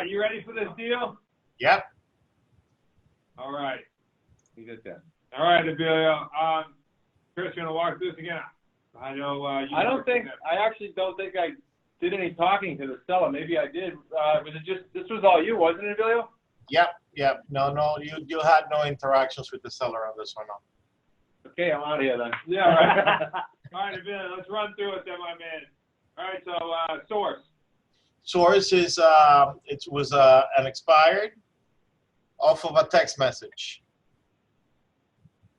right, you ready for this deal? Yep. All right. You get that. All right, Evelio. Chris, you want to walk through this again? I know. I actually don't think I did any talking to the seller. Maybe I did. Was it just, this was all you, wasn't it, Evelio? Yep. No, you had no interactions with the seller on this one. No. Okay, I'm out of here then. Yeah, right. All right, Evelio, let's run through it then, my man. All right, so source. Source is it was an expired off of a text message.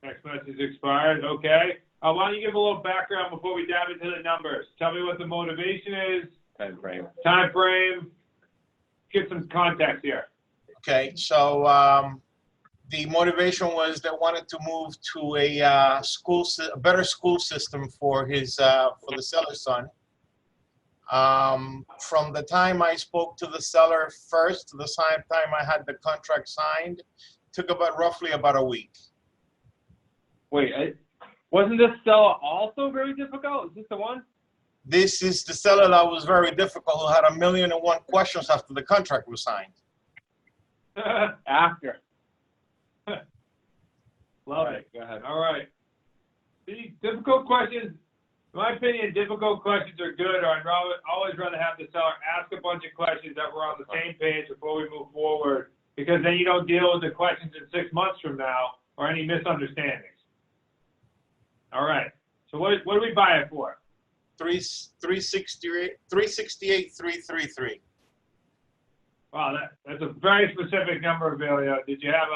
Text message expired. Okay. Why don't you give a little background before we dive into the numbers? Tell me what the motivation is. Time frame. Time frame. Get some context here. Okay, so the motivation was they wanted to move to a better school system for his for the seller's son. From the time I spoke to the seller first to the time I had the contract signed, took roughly about a week. Wait, wasn't this seller also very difficult? Is this the one? This is the seller that was very difficult, who had 1,000,001 questions after the contract was signed. After. Love it. Go ahead. All right. See, difficult questions. In my opinion, difficult questions are good, or I'd always rather have the seller ask a bunch of questions that we're on the same page before we move forward, because then you don't deal with the questions in 6 months from now or any misunderstandings. All right. So what do we buy it for? 368,333. Wow, that's a very specific number, Evelio. Did you have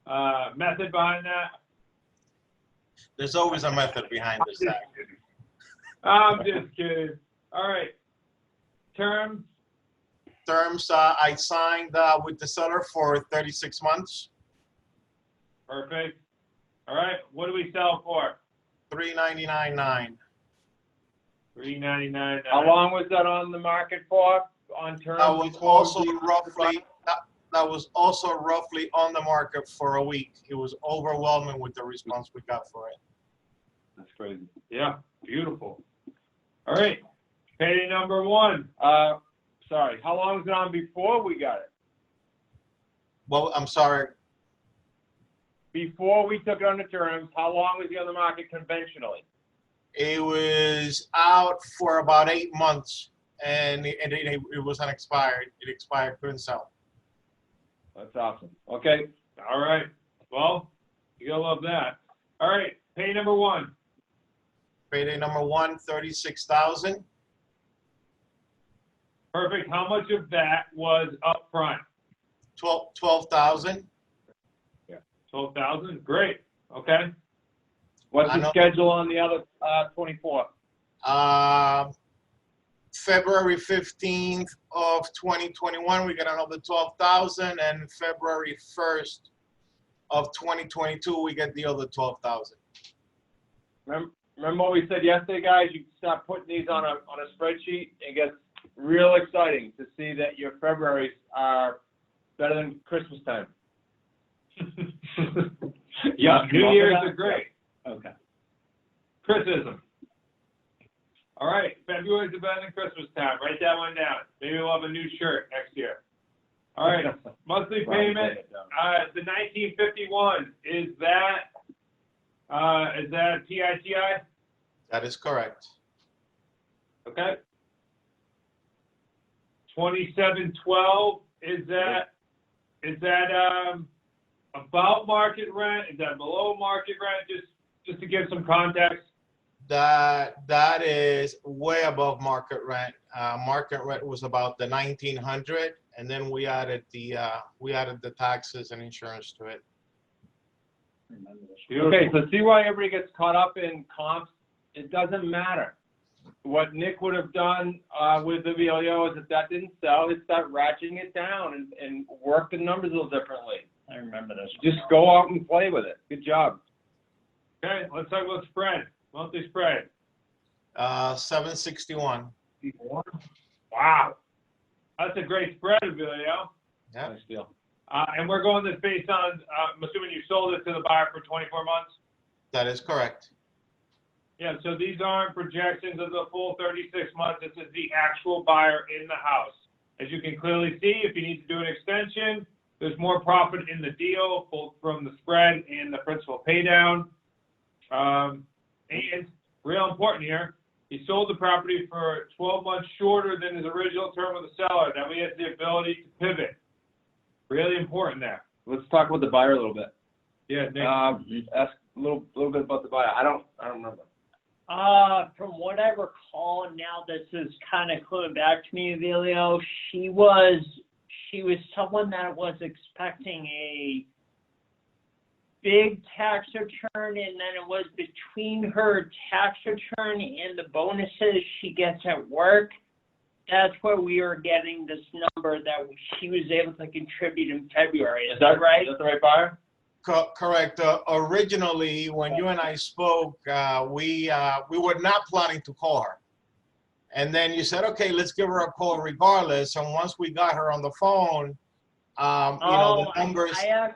a method behind that? There's always a method behind this. I'm just kidding. All right. Terms? Terms, I signed with the seller for 36 months. Perfect. All right. What do we sell for? $399,900. $399,900. How long was that on the market for? On terms? That was also roughly on the market for a week. It was overwhelming with the response we got for it. That's crazy. Yeah. Beautiful. All right. Payday number one. Sorry. How long was it on before we got it? Well, I'm sorry. Before we took it under terms, how long was he on the market conventionally? It was out for about 8 months, and it was unexpired. It expired, couldn't sell. That's awesome. Okay. All right. Well, you're going to love that. All right. Pay number one. Payday number one, $36,000. Perfect. How much of that was up front? $12,000. Yeah. 12,000. Great. Okay. What's the schedule on the other 24? February 15th of 2021, we got another $12,000, and February 1st of 2022, we get the other $12,000. Remember what we said yesterday, guys? You start putting these on a spreadsheet. It gets real exciting to see that your Februarys are better than Christmas time. Yeah, New Year's are great. Okay. Criticism. All right, February's better than Christmas time. Write that one down. Maybe we'll have a new shirt next year. All right, monthly payment. The 1951 is that PITI? That is correct. Okay. 2712 is that about market rent? Is that below market rent? Just to give some context. That is way above market rent. Market rent was about the 1,900, and then we added the taxes and insurance to it. Okay, so see why everybody gets caught up in comps? It doesn't matter. What Nick would have done with Evelio is if that didn't sell, he'd start ratcheting it down and work the numbers a little differently. I remember this. Just go out and play with it. Good job. Okay, let's talk about spread. Monthly spread. 761. Wow. That's a great spread, Evelio. Yeah. Nice deal. And we're going this based on, I'm assuming you sold it to the buyer for 24 months? That is correct. Yeah, so these aren't projections of the full 36 months. This is the actual buyer in the house. As you can clearly see, if you need to do an extension, there's more profit in the deal, both from the spread and the principal pay down. And real important here, he sold the property for 12 months shorter than his original term with the seller. Now he has the ability to pivot. Really important there. Let's talk about the buyer a little bit. Yeah, Nick. Ask a little bit about the buyer. I don't remember. From what I recall, now this is kind of coming back to me, Evelio, she was someone that was expecting a big tax return, and then it was between her tax return and the bonuses she gets at work. That's where we were getting this number that she was able to contribute in February. Is that right? Is that the right buyer? Correct. Originally, when you and I spoke, we were not planning to call her. And then you said, okay, let's give her a call regardless. And once we got her on the phone, the numbers. I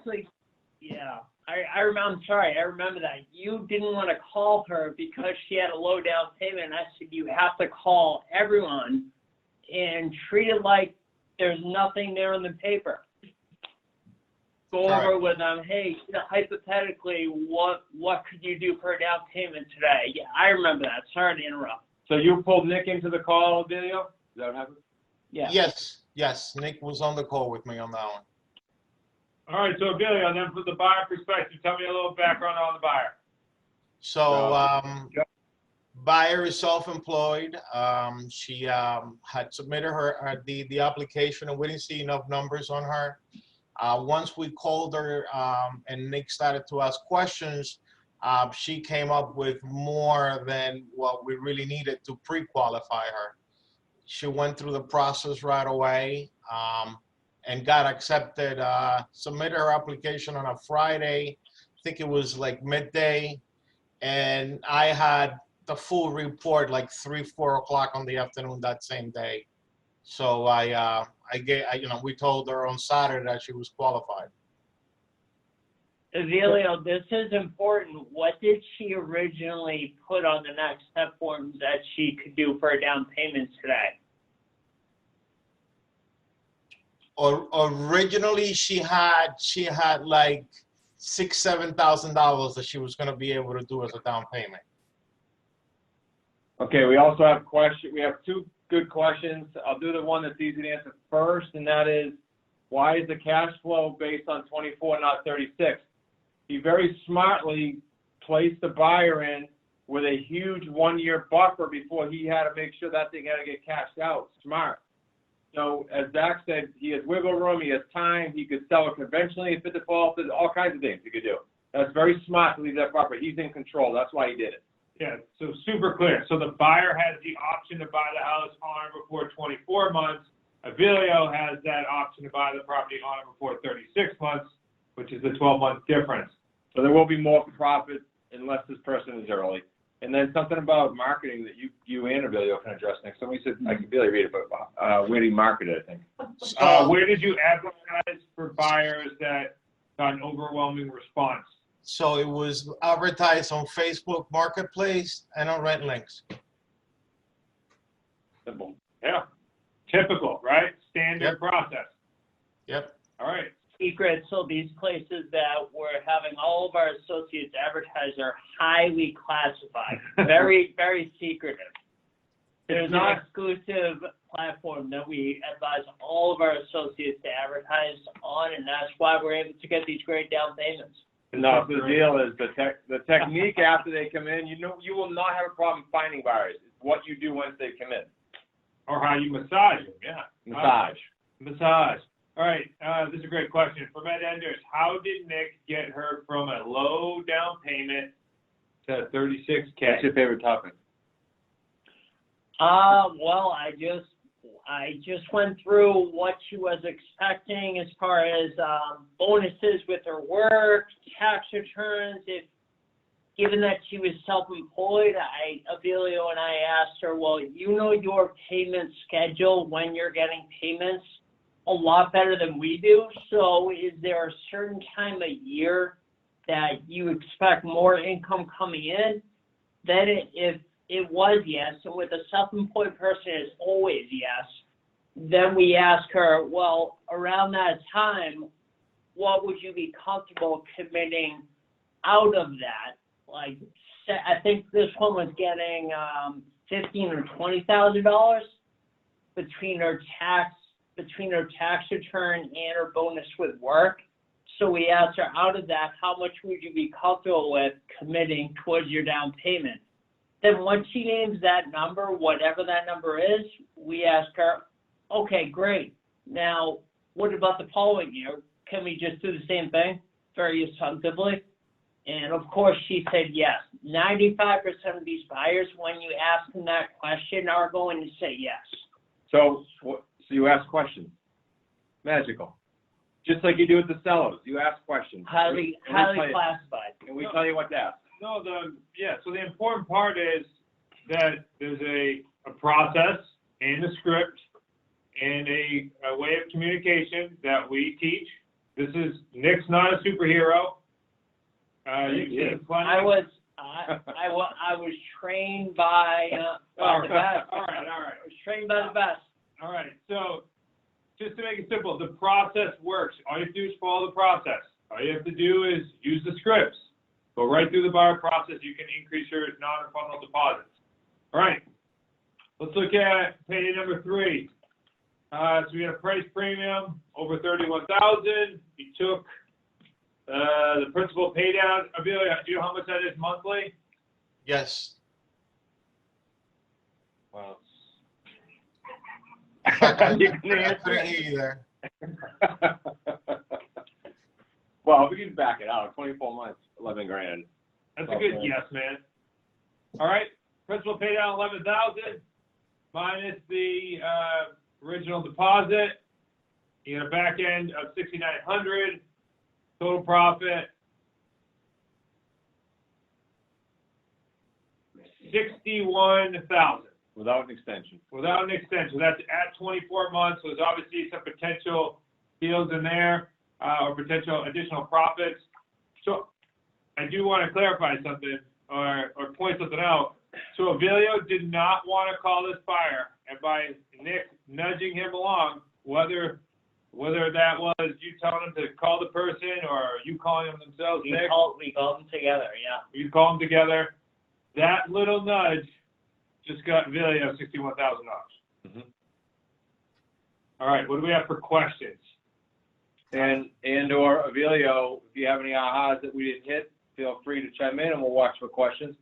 remember. I'm sorry, I remember that. You didn't want to call her because she had a low down payment. I said, you have to call everyone and treat it like there's nothing there on the paper. Go over with them, hey, hypothetically, what could you do for a down payment today? Yeah, I remember that. Sorry to interrupt. So you pulled Nick into the call, Evelio? Is that what happened? Yeah. Yes. Nick was on the call with me on that one. All right, so Evelio, then from the buyer perspective, tell me a little background on the buyer. So, buyer is self-employed. She had submitted the application, and we didn't see enough numbers on her. Once we called her and Nick started to ask questions, she came up with more than what we really needed to pre-qualify her. She went through the process right away and got accepted, submitted her application on a Friday. I think it was like midday. And I had the full report like 3-4 o'clock on the afternoon that same day. So we told her on Saturday that she was qualified. Evelio, this is important. What did she originally put on the next step forms that she could do for a down payment today? Originally, she had like $6,000-7,000 that she was going to be able to do as a down payment. Okay, we also have questions. We have two good questions. I'll do the one that's easy to answer first, and that is, why is the cash flow based on 24, not 36? He very smartly placed the buyer in with a huge 1-year buffer before he had to make sure that thing had to get cashed out. Smart. So as Zach said, he has wiggle room, he has time, he could sell it conventionally if it defaulted, all kinds of things he could do. That's very smart to leave that buffer. He's in control. That's why he did it. Yeah, so super clear. So the buyer has the option to buy the house on or before 24 months. Evelio has that option to buy the property on or before 36 months, which is the 12-month difference. So there will be more profit unless this person is early. And then something about marketing that you and Evelio can address next. Somebody said, I can barely read it, but where do you market it, I think? Where did you advertise for buyers that got an overwhelming response? So it was advertised on Facebook Marketplace and on Rent Links. Simple. Yeah, typical, right? Standard process. Yep. All right. Secret, so these places that we're having all of our associates advertise are highly classified, very, very secretive. There's an exclusive platform that we advise all of our associates to advertise on, and that's why we're able to get these great down payments. No, the deal is the technique after they come in, you will not have a problem finding buyers. It's what you do once they come in. Or how you massage them, yeah. Massage. All right, this is a great question. From Ed Enders, how did Nick get her from a low down payment to 36K? What's your favorite topic? Well, I just went through what she was expecting as far as bonuses with her work, tax returns. Given that she was self-employed, Evelio and I asked her, well, you know your payment schedule when you're getting payments a lot better than we do. So is there a certain time of year that you expect more income coming in? Then if it was yes, and with a self-employed person, it's always yes. then we ask her, well, around that time, what would you be comfortable committing out of that? Like, I think this one was getting $15,000 or $20,000 between her tax return and her bonus with work. So we asked her, out of that, how much would you be comfortable with committing towards your down payment? Then once she names that number, whatever that number is, we ask her, okay, great. Now, what about the following year? Can we just do the same thing very assumptively? And of course, she said yes. 95% of these buyers, when you ask them that question, are going to say yes. So you ask questions. Magical. Just like you do with the sellers. You ask questions. Highly classified. And we tell you what to ask. No, so the important part is that there's a process and a script and a way of communication that we teach. Nick's not a superhero. You've seen plenty. I was trained by the best. All right. I was trained by the best. All right. So just to make it simple, the process works. All you have to do is follow the process. All you have to do is use the scripts. Go right through the buyer process. You can increase your non-refundable deposits. All right. Let's look at payday number 3. So we had a price premium over $31,000. You took the principal pay down. Evelio, do you know how much that is monthly? Yes. Wow. You couldn't hear you there. Well, we can back it out. 24 months, 11 grand. That's a good yes, man. All right. Principal pay down 11,000 minus the original deposit. You get a back end of 6,900. Total profit 61,000. Without an extension. Without an extension. That's at 24 months. So there's obviously some potential deals in there or potential additional profits. So I do want to clarify something or point something out. So Evelio did not want to call this buyer, and by Nick nudging him along, whether that was you telling him to call the person or you calling them themselves, We called them together, yeah. You call them together. That little nudge just got Evelio $61,000. Mm-hmm. All right, what do we have for questions? And or Evelio, if you have any ahas that we didn't hit, feel free to chime in and we'll watch for questions.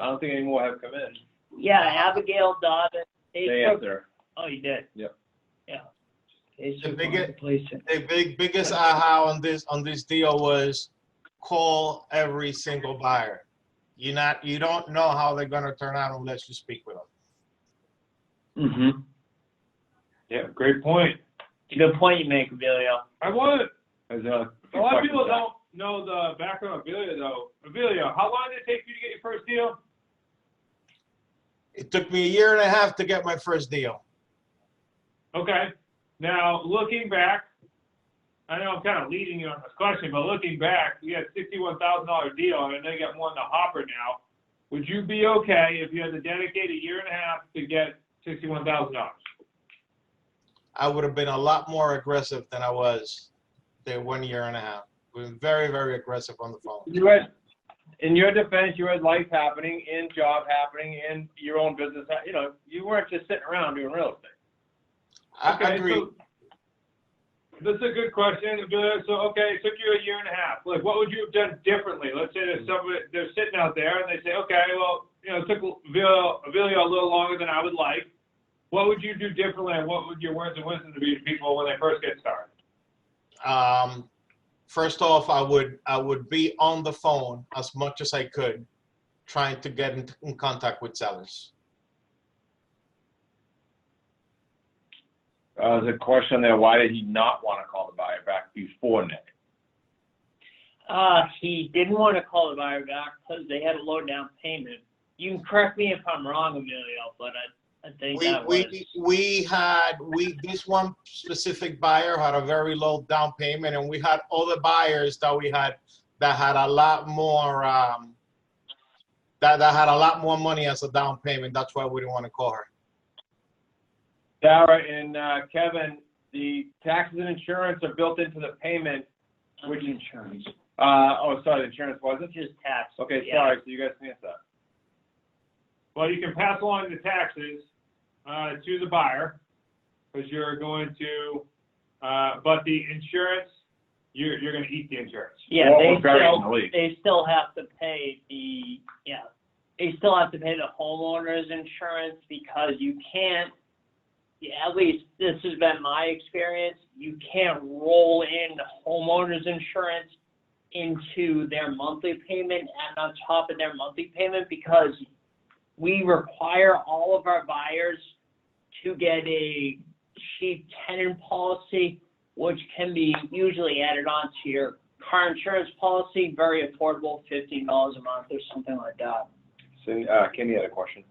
I don't think any more have come in. Yeah, Abigail Dobbin. They answer. Oh, you did? Yep. Yeah. The biggest aha on this deal was call every single buyer. You don't know how they're gonna turn out unless you speak with them. Mm-hmm. Yeah, great point. It's a good point you make, Evelio. I want it. A A lot of people don't know the background of Evelio, though. Evelio, how long did it take you to get your first deal? It took me 1.5 years to get my first deal. Okay. Now, looking back, I know I'm kind of leading you on this question, but looking back, you had a $61,000 deal, and they got one in the hopper now. Would you be okay if you had to dedicate 1.5 years to get $61,000? I would have been a lot more aggressive than I was the 1.5 years. We've been very, very aggressive on the phone. You had, in your defense, you had life happening, in job happening, in your own business. You know, you weren't just sitting around doing real estate. I agree. So this is a good question. So, okay, it took you 1.5 years. Like, what would you have done differently? Let's say there's somebody, they're sitting out there and they say, okay, well, you know, it took Evelio a little longer than I would like. What would you do differently, and what would your words of wisdom to be to people when they first get started? First off, I would be on the phone as much as I could, trying to get in contact with sellers. There's a question there. Why did he not want to call the buyer back before Nick? He didn't want to call the buyer back because they had a low down payment. You can correct me if I'm wrong, Evelio, but I think this one specific buyer had a very low down payment, and we had other buyers that we had that had a lot more that had a lot more money as a down payment. That's why we didn't want to call her. Sarah and Kevin, the taxes and insurance are built into the payment. Which insurance? The insurance wasn't? Just tax. Okay, yeah. sorry, so you guys can answer that. Well, you can pass along the taxes to the buyer, because you're going to, but the insurance, you're going to eat the insurance. Yeah, Well, they we're buried in the lead. still have to pay they still have to pay the homeowner's insurance, because you can't, at least this has been my experience, you can't roll in the homeowner's insurance into their monthly payment and on top of their monthly payment, because we require all of our buyers to get a cheap tenant policy, which can be usually added on to your car insurance policy, very affordable, $15 a month or something like that. So, Kenny had a question.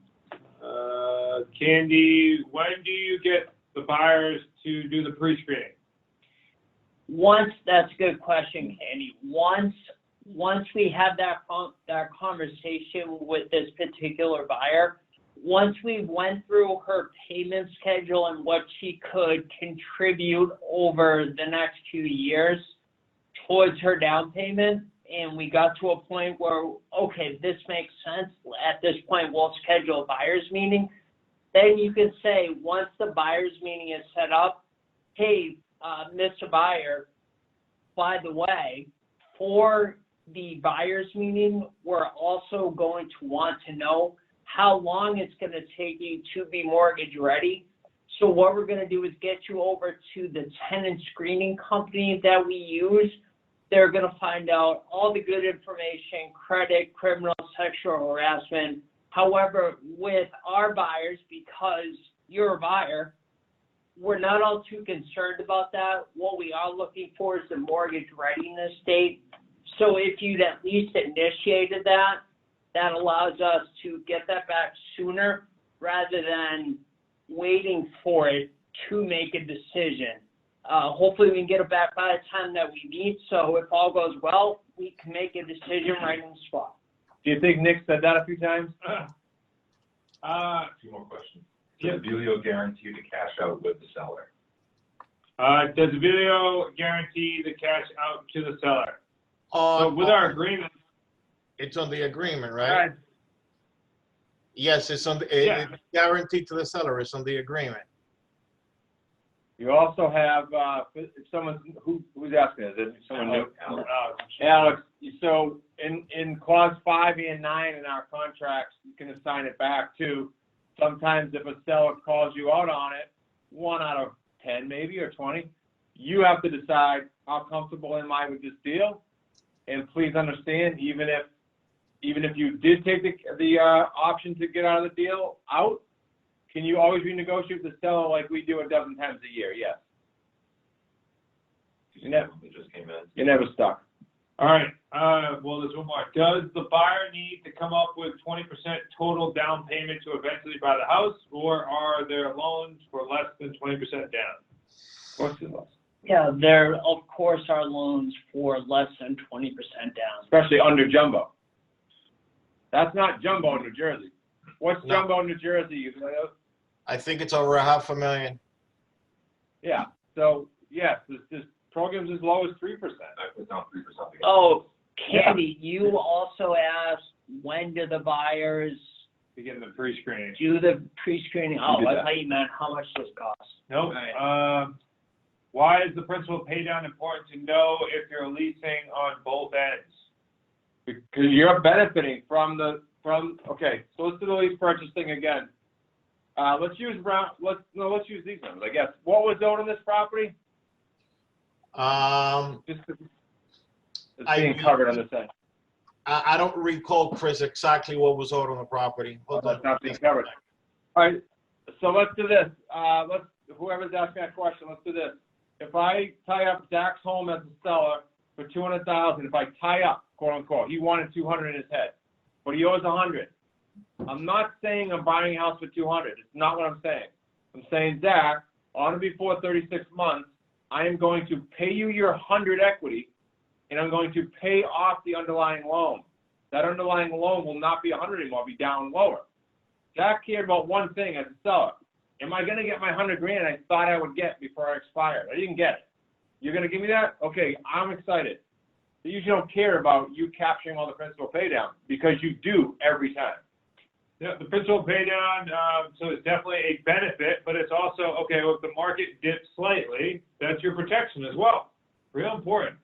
Candy, when do you get the buyers to do the pre-screening? That's a good question, Candy. Once we have that conversation with this particular buyer, once we went through her payment schedule and what she could contribute over the next few years towards her down payment, and we got to a point where, okay, this makes sense, at this point we'll schedule a buyer's meeting, then you can say, once the buyer's meeting is set up, hey, Mr. Buyer, by the way, for the buyer's meeting, we're also going to want to know how long it's going to take you to be mortgage ready. So what we're going to do is get you over to the tenant screening company that we use. They're going to find out all the good information, credit, criminal, sexual harassment. However, with our buyers, because you're a buyer, we're not all too concerned about that. What we are looking for is the mortgage readiness date. So if you'd at least initiated that, that allows us to get that back sooner rather than waiting for it to make a decision. Hopefully we can get it back by the time that we meet. So if all goes well, we can make a decision right in the spot. Do you think Nick said that a few times? Two more questions. Does Evelio guarantee you to cash out with the seller? Does Evelio guarantee the cash out to the seller? So with our agreement, it's on the agreement, right? Yes, it's on the it's guaranteed to the seller. It's on the agreement. You also have someone who's asking. Is it someone new? Alex. So in clause 5 and 9 in our contracts, you can assign it back to. Sometimes if a seller calls you out on it, 1 out of 10 maybe or 20, you have to decide how comfortable am I with this deal. And please understand, even if you did take the option to get out of the deal out, can you always renegotiate with the seller like we do a dozen times a year? Yes. You never just came in. You're never stuck. all right, well, there's one more. Does the buyer need to come up with 20% total down payment to eventually buy the house, or are there loans for less than 20% down? Of course it was. Yeah, there of course are loans for less than 20% down. Especially under jumbo. That's not jumbo in New Jersey. What's No. jumbo in New Jersey? I think it's over $500,000. Yeah. So yes, there's programs as low as 3%. I put down 3%. Oh, Candy, you also asked, when do the buyers Begin the pre-screening. do the pre-screening? Oh, did I that. thought you meant how much this costs. Nope. Right. Why is the principal pay down important to know if you're leasing on both ends? Because you're benefiting from okay, so let's do the lease purchase thing again. Let's use these ones, I guess. What was owed on this property? Just 'cause it's being covered on this end. I don't recall, Chris, exactly what was owed on the property. Hold on. That's not being covered. All right, so let's do this. Whoever's asking that question, let's do this. If I tie up Zach's home as a seller for $200,000, if I tie up, quote unquote, he wanted $200 in his head, but he owes $100. I'm not saying I'm buying a house for $200. It's not what I'm saying. I'm saying, Zach, on or before 36 months, I am going to pay you your $100 equity, and I'm going to pay off the underlying loan. That underlying loan will not be $100 anymore, it'll be down lower. Zach cared about one thing as a seller, Am I gonna get my 100 grand I thought I would get before I expired? I didn't get it. You're gonna give me that? Okay, I'm excited. You usually don't care about you capturing all the principal pay down because you do every time. Yeah, the principal pay down, so it's definitely a benefit, but it's also, okay, well, if the market dips slightly, that's your protection as well. Real important.